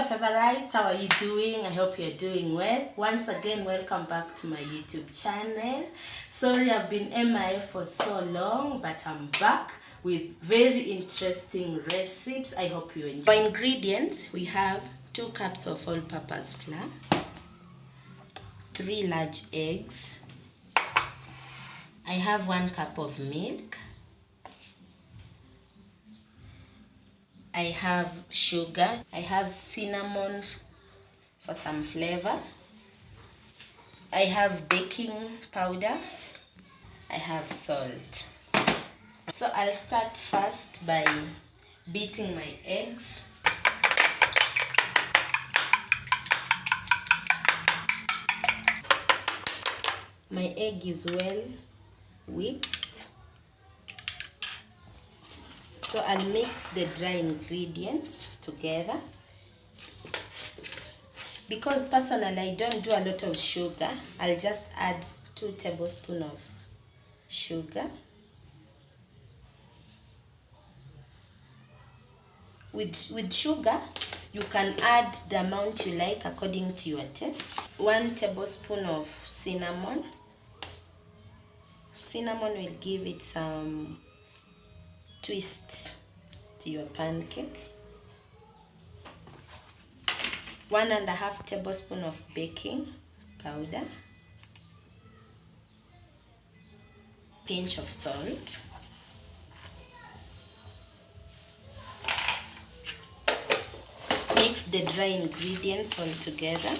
favorites, how are you doing? I hope you're doing well. Once again, welcome back to my YouTube channel. Sorry I've been MIA for so long, but I'm back with very interesting recipes. I hope you enjoy. For ingredients, we have 2 cups of all-purpose flour, 3 large eggs, I have 1 cup of milk, I have sugar, I have cinnamon for some flavor, I have baking powder, I have salt. So I'll start first by beating my eggs. My egg is well whisked. So I'll mix the dry ingredients together. Because personally I don't do a lot of sugar, I'll just add 2 tablespoons of sugar. With sugar, you can add the amount you like according to your taste. 1 tablespoon of cinnamon. Cinnamon will give it some twist to your pancake. 1.5 tablespoons of baking powder. Pinch of salt. Mix the dry ingredients all together.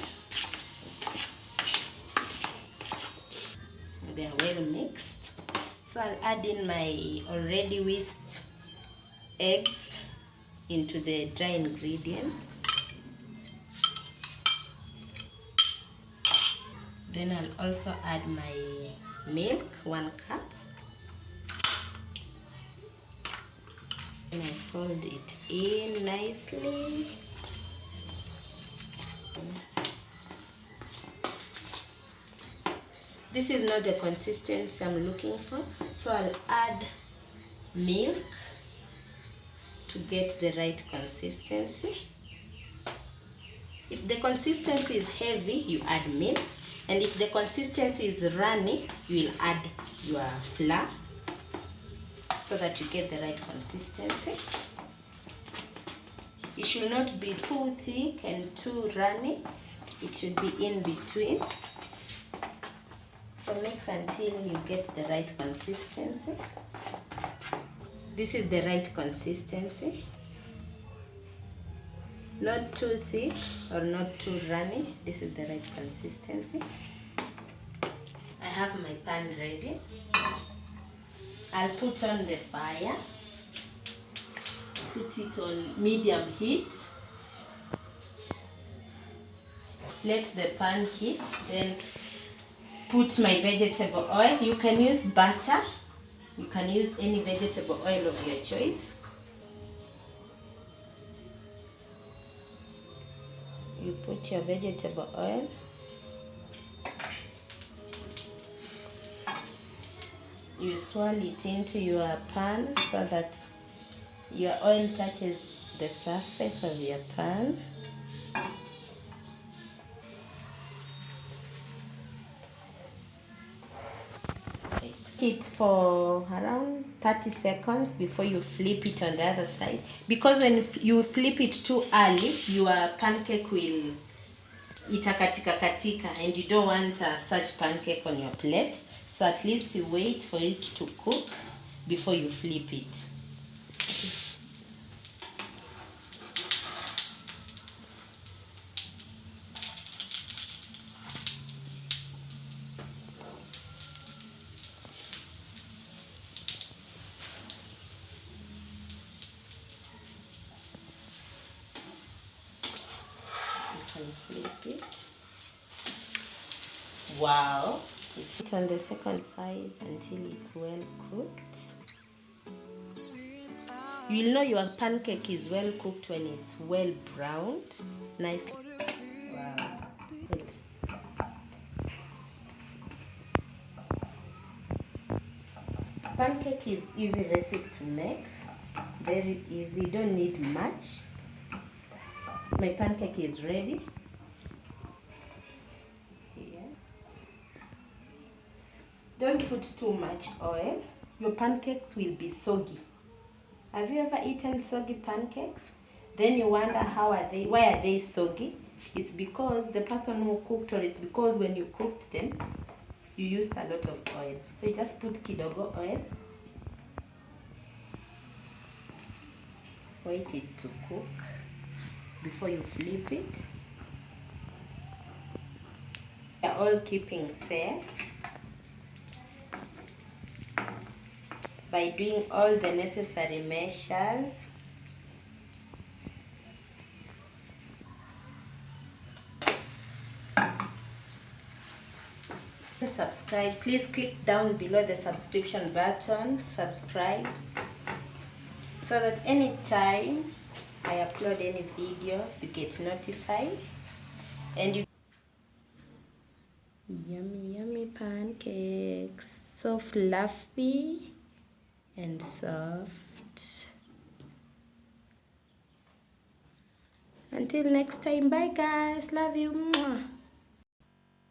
They are well mixed. So I'll add in my already whisked eggs into the dry ingredients. Then I'll also add my milk, 1 cup. And I fold it in nicely. This is not the consistency I'm looking for, so I'll add milk to get the right consistency. If the consistency is heavy, you add milk, and if the consistency is runny, you will add your flour so that you get the right consistency. It should not be too thick and too runny. It should be in between. So mix until you get the right consistency. This is the right consistency. Not too thick or not too runny. This is the right consistency. I have my pan ready. I'll put on the fire. Put it on medium heat. Let the pan heat. Then put my vegetable oil. You can use butter. You can use any vegetable oil of your choice. You put your vegetable oil. You swirl it into your pan so that your oil touches the surface of your pan. It for around 30 seconds before you flip it on the other side, because when you flip it too early, your pancake will itakatika and you don't want such pancake on your plate. So at least you wait for it to cook before you flip it. Flip it. Wow, it's on the second side until it's well cooked. You'll know your pancake is well cooked when it's well browned nicely. Wow. Good. Pancake is easy recipe to make, very easy, you don't need much. My pancake is ready. Here. Don't put too much oil. Your pancakes will be soggy. Have you ever eaten soggy pancakes? Then you wonder why are they soggy? It's because the person who cooked, or it's because when you cooked them, you used a lot of oil. So you just put kidogo oil. Wait it to cook before you flip it. We are all keeping safe by doing all the necessary measures. Subscribe. Please click down below the subscription button. Subscribe so that anytime I upload any video, you get notified. And you yummy pancakes, so fluffy and soft. Until next time, bye guys, love you. Mwah.